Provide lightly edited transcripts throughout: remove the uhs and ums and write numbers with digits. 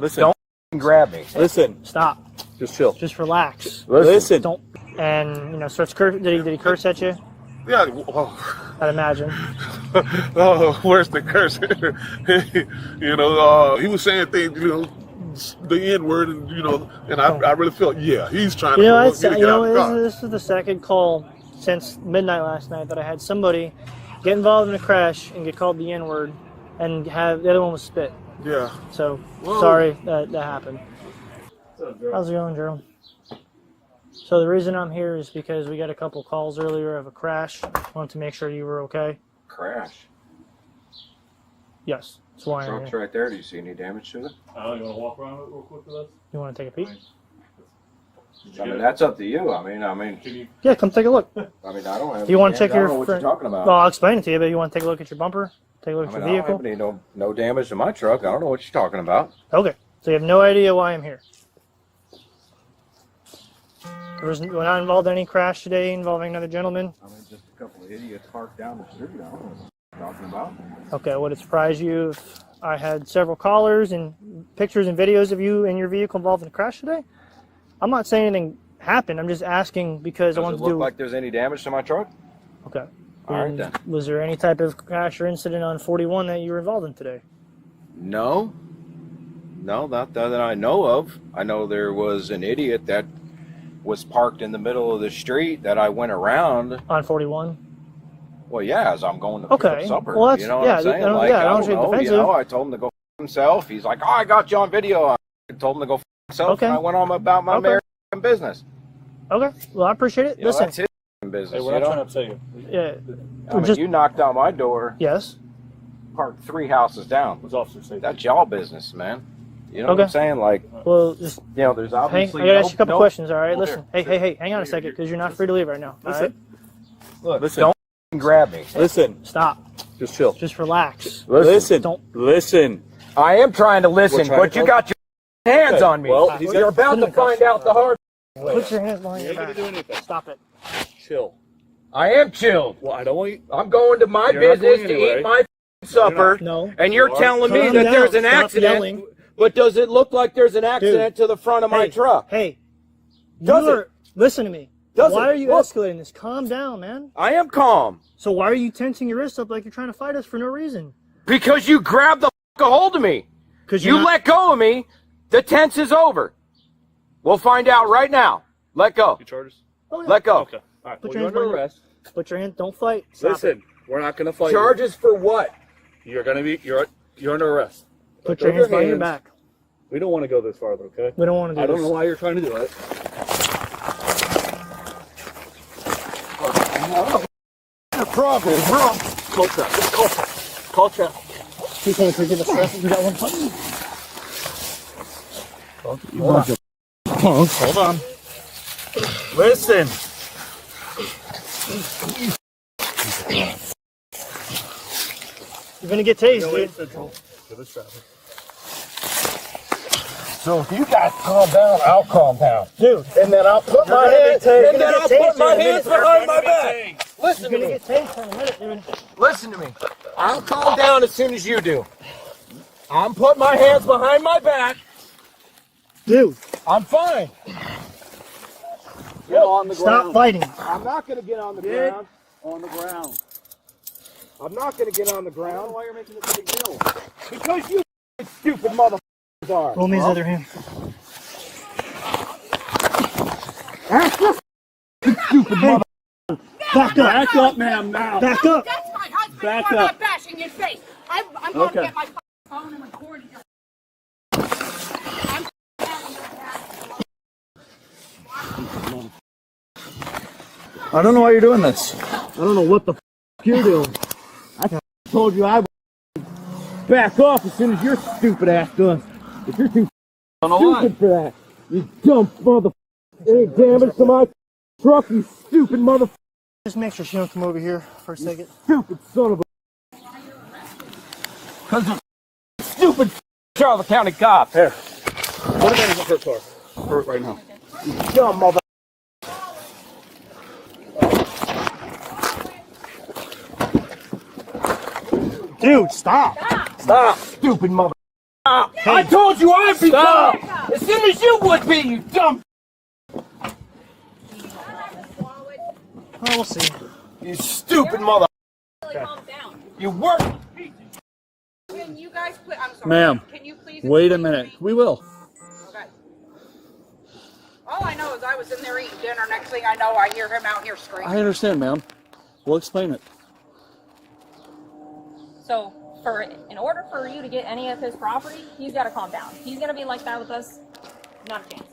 Listen. Don't grab me. Listen. Stop. Just chill. Just relax. Listen. Don't. And, you know, starts curse. Did he curse at you? Yeah. Oh. I'd imagine. Oh, where's the curse? You know, he was saying things, you know, the N word, and you know, and I really felt, yeah, he's trying to. This is the second call since midnight last night that I had somebody get involved in a crash and get called the N word, and have the other one was spit. Yeah. So sorry that happened. How's it going, Gerald? So the reason I'm here is because we got a couple calls earlier of a crash. Wanted to make sure you were okay. Crash. Yes, that's why I'm Truck's here. right there. Do you see any damage to it? You want to walk around it real quick with us? You want to take a peek? I mean, that's up to you. I mean, Yeah, come take a look. I don't have. Do you want to check I don't your? know what you're talking about. Well, I'll explain it to you, but you want to take a look at your bumper? Take a look at your I vehicle? don't have any, no damage to my truck. I don't know what you're talking about. Okay, so you have no idea why I'm here. We're not involved in any crash today involving another gentleman. I mean, just a couple of idiots parked down the street. I don't know what you're talking about. Okay, would it surprise you if I had several callers and pictures and videos of you and your vehicle involved in a crash today? I'm not saying anything happened. I'm just asking because I want to do. Does it look like there's any damage to my truck? Okay. All right then. Was there any type of crash or incident on 41 that you were involved in today? No, not that I know of. I know there was an idiot that was parked in the middle of the street that I went around. On 41? Well, yeah, as I'm going to pick up supper. Well, that's, you know what I'm saying? I don't say defensive. You know, I told him to go f himself. He's like, oh, I got you on video. I told him to go f himself, and I went on about my American business. Okay, well, I appreciate it. You Listen. know, that's his business. Hey, we're not trying to upset you. Yeah. I mean, you knocked on my door. Yes. Parked 3 houses down. What's officer safety? That's y'all business, man. You know what I'm saying? Like, well, just, you know, there's obviously. I gotta ask you a couple questions, all right? Listen, hey, hang on a second, because you're not free to leave right now. Listen. All right? Look, Listen. don't grab me. Listen. Stop. Just chill. Just relax. Listen. Don't. Listen. I am trying to listen, but you got your hands on me. Well, you're about to find out the hard. Put your hands behind your You're not back. gonna do anything. Stop it. Chill. I am chilled. Well, I don't want you. I'm going to my You're not business going to anywhere. eat my supper. No. And you're telling me Calm that down. there's an Stop accident. yelling. But does it look like there's an accident to the front of my truck? Hey. Does Listen to me. Does Why it? are you Look. escalating this? Calm down, man. I am calm. So why are you tensing your wrist up like you're trying to fight us for no reason? Because you grabbed the a hold of me. Because you let go of me, the tense is over. We'll find out right now. Let go. You charges? Oh, yeah. Let go. Okay. All right. Put Well, your you're hands under behind your- arrest. Put your hand. Don't fight. Stop Listen. We're not gonna fight. Charges for what? You're gonna be. You're under arrest. Put your hands behind your back. We don't want to go this farther, okay? We don't want to do I this. don't know why you're trying to do it. Problem, bro. Call traffic. Call traffic. Call traffic. He's going to give us stress. We got one punch. Hold on. Listen. You're going to get tased, dude. Give us traffic. So if you guys calm down, I'll calm down. Dude. And then I'll put my hands behind my back. Listen to You're me. going to get tased in a minute, dude. Listen to me. I'll calm down as soon as you do. I'm putting my hands behind my back. Dude. I'm fine. Get on the Stop ground. fighting. I'm not going to get on the ground. On the ground. I'm not going to get on the I don't know ground. why you're making this a big deal. Because you stupid motherfuckers are. Roll me his other hand. Stupid mother. Back up. Back up, ma'am, now. Back up. That's my husband. Back I'm up. not bashing your face. I'm going Okay. to get my phone and record your. I don't know why you're doing this. I don't know what the you're doing. I told you I would back off as soon as your stupid ass does. If you're too I don't know why. stupid for that, you dumb mother. Any damage to my truck, you stupid mother. Just make sure she don't come over here for a second. Stupid son of a. Because of stupid Charlotte County cops. Here. Put it in the hurt car. Hurt right now. You dumb mother. Dude, stop. Stop, stupid mother. I told you I'd be calm as soon as you would be, you dumb. Well, we'll see. You stupid mother. You work. Can you guys put, I'm sorry. Ma'am, Can you please wait a explain to minute. me? We will. Okay. All I know is I was in there eating dinner. Next thing I know, I hear him out here screaming. I understand, ma'am. We'll explain it. So, in order for you to get any of his property, he's got to calm down. He's going to be like that with us. Not a chance.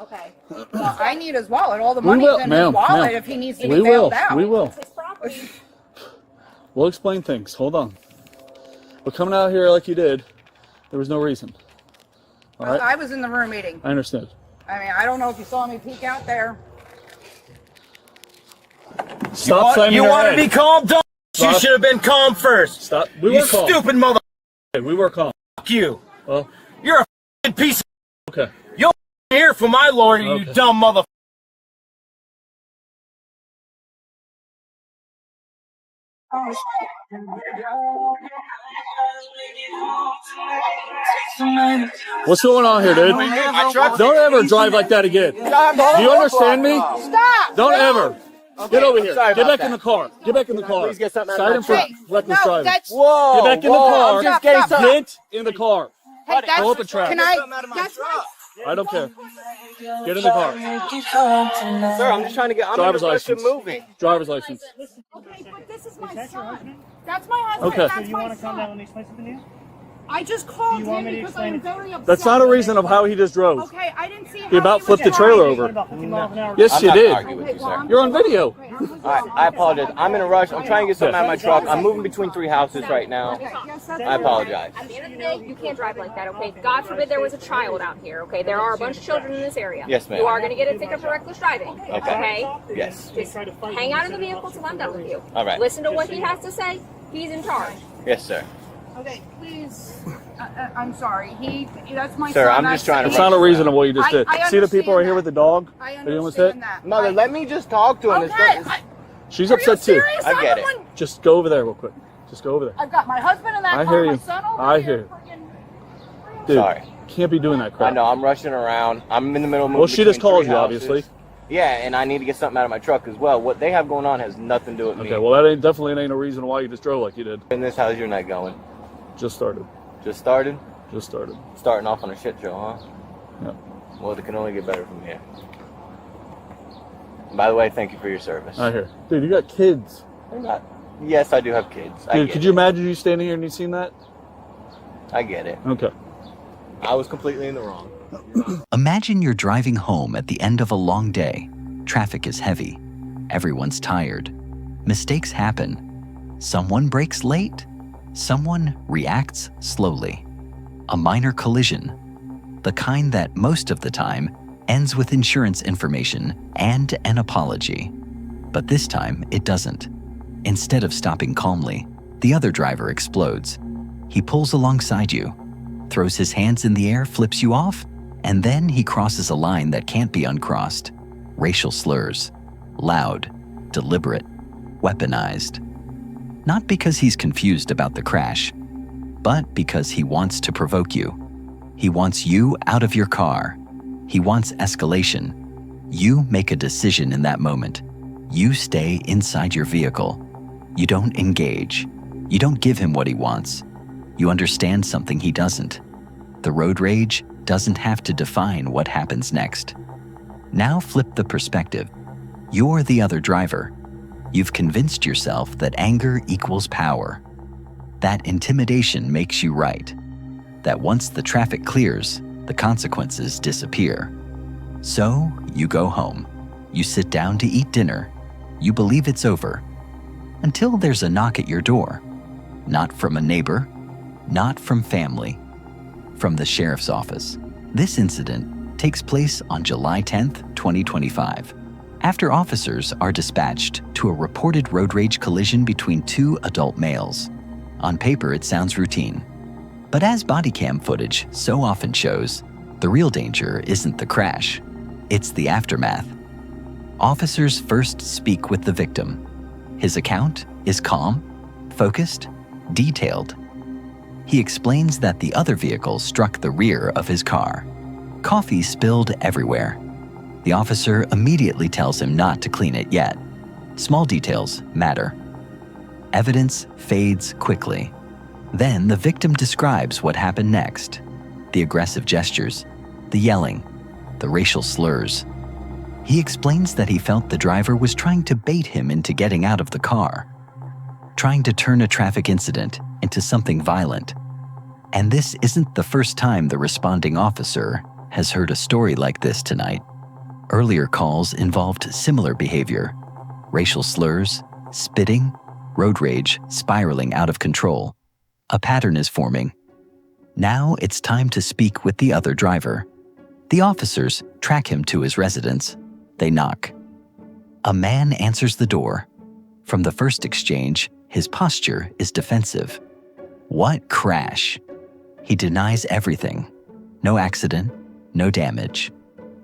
Okay. Well, I need his wallet. All the We money's will, in ma'am, his wallet ma'am. if he needs to We be will. bailed out. We will. It's his property. We'll explain things. Hold on. But coming out here like you did, there was no reason. All right? I was in the room eating. I understand. I mean, I don't know if you saw me peek out there. Stop slamming You your want to head. be calm, dumb? You Stop. should have been calm first. Stop. We You were calm. stupid mother. Okay, we were calm. Fuck you. Well, You're a f***ing piece of. okay. You'll hear from my lawyer, you Okay. dumb mother. What's going on here, dude? Don't ever drive like that again. Do you understand me? Stop! Don't ever. Get over here. sorry Get about back in the car. Get back in the car. Please get something out Cite of him for my Hey, reckless no, driving. that's... Whoa. Get back in the car. I'm just getting something. Get in the car. Hey, that's... Pull up a trap. Can I... That's I don't care. Get in the car. Sir, I'm just trying to get. I'm Driver's in the rush of license. moving. Driver's license. Okay, but this is my Is that your son. husband? That's my husband. Okay. That's Do you my want to come down son. and explain something to you? I just called You want him me to because I explain am it? very upset. That's not a reason of how he just drove. Okay, I didn't see how He about was flipped the trailer driving. over. About 50 miles an hour. Yes, I'm you not did. gonna argue with you, sir. You're on video. All right, I apologize. I'm in a rush. I'm trying to get something out of my truck. I'm moving between 3 houses right now. Yes, that's I apologize. At the end of the day, you can't drive like that, okay? God forbid there was a child out here, okay? There are a bunch of children in this area. Yes, ma'am. You are going to get a ticket for reckless driving, okay? Yes. Just hang out in the vehicle till I'm done with you. All right. Listen to what he has to say. He's in charge. Yes, sir. Okay, please. I'm sorry. That's my Sir, son. I'm just trying to It's not a reason of what you just I- did. I See the people right here understand with the dog? I That you almost hit? understand that. Mother, let me just talk to him. Okay. She's Are you upset too. serious? I get I'm it. the one- Just go over there real quick. Just go over there. I've got my husband in that I car. hear My you. son over I here. hear you. Friggin- Dude, Sorry. can't be doing that I crap. know, I'm rushing around. I'm in the middle of moving. Well, she just between called 3 you, houses. obviously. Yeah, and I need to get something out of my truck as well. What they have going on has nothing to do with me. Okay, well that definitely ain't a reason why you just drove like you did. In this, how's your night going? Just started. Just started? Just started. Starting off on a shit show, huh? Yep. Well, it can only get better from here. By the way, thank you for your service. I hear. Dude, you got kids. Yes, I do have kids. I Dude, get could you it. imagine you standing here and you seen that? I get it. Okay. I was completely in the wrong. Imagine you're driving home at the end of a long day. Traffic is heavy. Everyone's tired. Mistakes happen. Someone brakes late. Someone reacts slowly. A minor collision. The kind that most of the time ends with insurance information and an apology. But this time, it doesn't. Instead of stopping calmly, the other driver explodes. He pulls alongside you, throws his hands in the air, flips you off, and then he crosses a line that can't be uncrossed. Racial slurs. Loud, deliberate, weaponized. Not because he's confused about the crash, but because he wants to provoke you. He wants you out of your car. He wants escalation. You make a decision in that moment. You stay inside your vehicle. You don't engage. You don't give him what he wants. You understand something he doesn't. The road rage doesn't have to define what happens next. Now flip the perspective. You're the other driver. You've convinced yourself that anger equals power. That intimidation makes you right. That once the traffic clears, the consequences disappear. So you go home. You sit down to eat dinner. You believe it's over. Until there's a knock at your door. Not from a neighbor, not from family, from the sheriff's office. This incident takes place on July 10th, 2025. After officers are dispatched to a reported road rage collision between 2 adult males. On paper, it sounds routine. But as bodycam footage so often shows, the real danger isn't the crash, it's the aftermath. Officers first speak with the victim. His account is calm, focused, detailed. He explains that the other vehicle struck the rear of his car. Coffee spilled everywhere. The officer immediately tells him not to clean it yet. Small details matter. Evidence fades quickly. Then the victim describes what happened next. The aggressive gestures, the yelling, the racial slurs. He explains that he felt the driver was trying to bait him into getting out of the car, trying to turn a traffic incident into something violent. And this isn't the first time the responding officer has heard a story like this tonight. Earlier calls involved similar behavior: racial slurs, spitting, road rage spiraling out of control. A pattern is forming. Now it's time to speak with the other driver. The officers track him to his residence. They knock. A man answers the door. From the first exchange, his posture is defensive. What crash? He denies everything. No accident, no damage.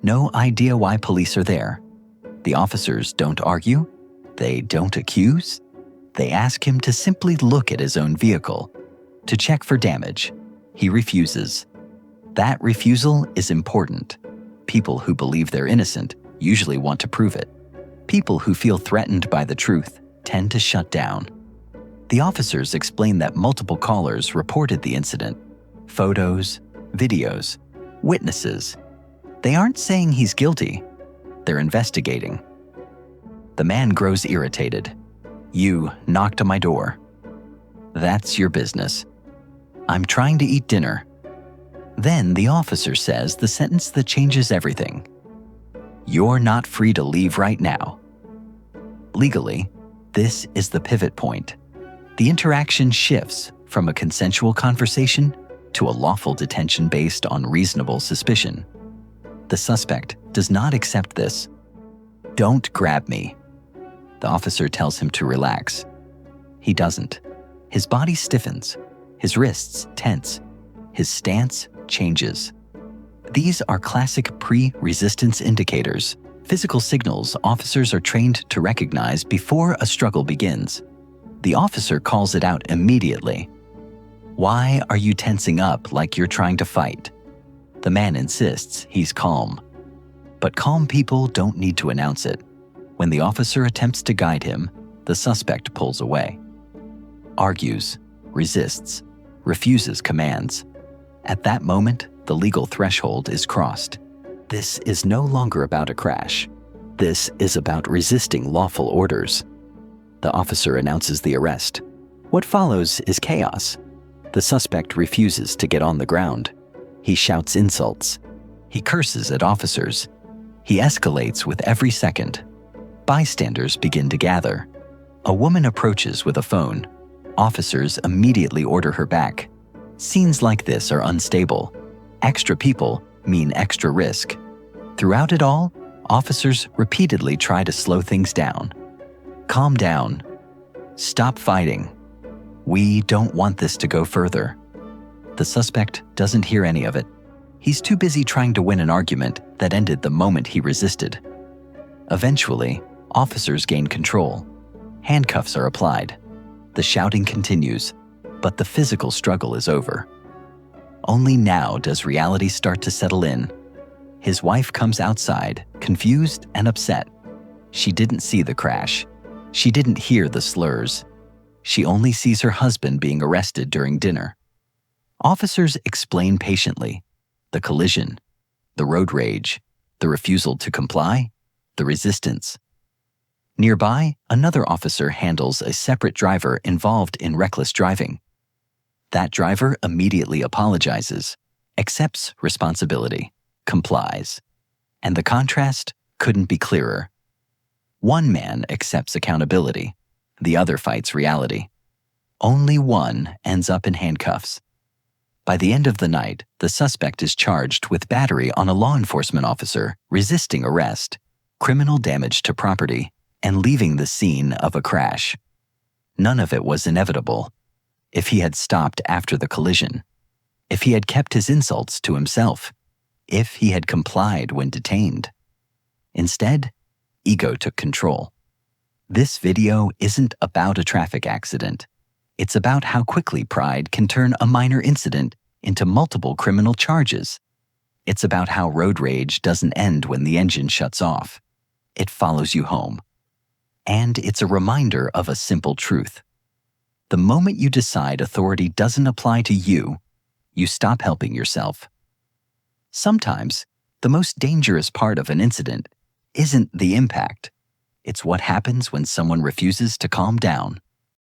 No idea why police are there. The officers don't argue. They don't accuse. They ask him to simply look at his own vehicle, to check for damage. He refuses. That refusal is important. People who believe they're innocent usually want to prove it. People who feel threatened by the truth tend to shut down. The officers explain that multiple callers reported the incident. Photos, videos, witnesses. They aren't saying he's guilty. They're investigating. The man grows irritated. You knocked on my door. That's your business. I'm trying to eat dinner. Then the officer says the sentence that changes everything. You're not free to leave right now. Legally, this is the pivot point. The interaction shifts from a consensual conversation to a lawful detention based on reasonable suspicion. The suspect does not accept this. Don't grab me. The officer tells him to relax. He doesn't. His body stiffens. His wrists tense. His stance changes. These are classic pre-resistance indicators, physical signals officers are trained to recognize before a struggle begins. The officer calls it out immediately. Why are you tensing up like you're trying to fight? The man insists he's calm. But calm people don't need to announce it. When the officer attempts to guide him, the suspect pulls away. Argues, resists, refuses commands. At that moment, the legal threshold is crossed. This is no longer about a crash. This is about resisting lawful orders. The officer announces the arrest. What follows is chaos. The suspect refuses to get on the ground. He shouts insults. He curses at officers. He escalates with every second. Bystanders begin to gather. A woman approaches with a phone. Officers immediately order her back. Scenes like this are unstable. Extra people mean extra risk. Throughout it all, officers repeatedly try to slow things down. Calm down. Stop fighting. We don't want this to go further. The suspect doesn't hear any of it. He's too busy trying to win an argument that ended the moment he resisted. Eventually, officers gain control. Handcuffs are applied. The shouting continues, but the physical struggle is over. Only now does reality start to settle in. His wife comes outside, confused and upset. She didn't see the crash. She didn't hear the slurs. She only sees her husband being arrested during dinner. Officers explain patiently the collision, the road rage, the refusal to comply, the resistance. Nearby, another officer handles a separate driver involved in reckless driving. That driver immediately apologizes, accepts responsibility, complies. And the contrast couldn't be clearer. One man accepts accountability, the other fights reality. Only one ends up in handcuffs. By the end of the night, the suspect is charged with battery on a law enforcement officer, resisting arrest, criminal damage to property, and leaving the scene of a crash. None of it was inevitable. If he had stopped after the collision, if he had kept his insults to himself, if he had complied when detained. Instead, ego took control. This video isn't about a traffic accident. It's about how quickly pride can turn a minor incident into multiple criminal charges. It's about how road rage doesn't end when the engine shuts off. It follows you home. And it's a reminder of a simple truth. The moment you decide authority doesn't apply to you, you stop helping yourself. Sometimes, the most dangerous part of an incident isn't the impact. It's what happens when someone refuses to calm down.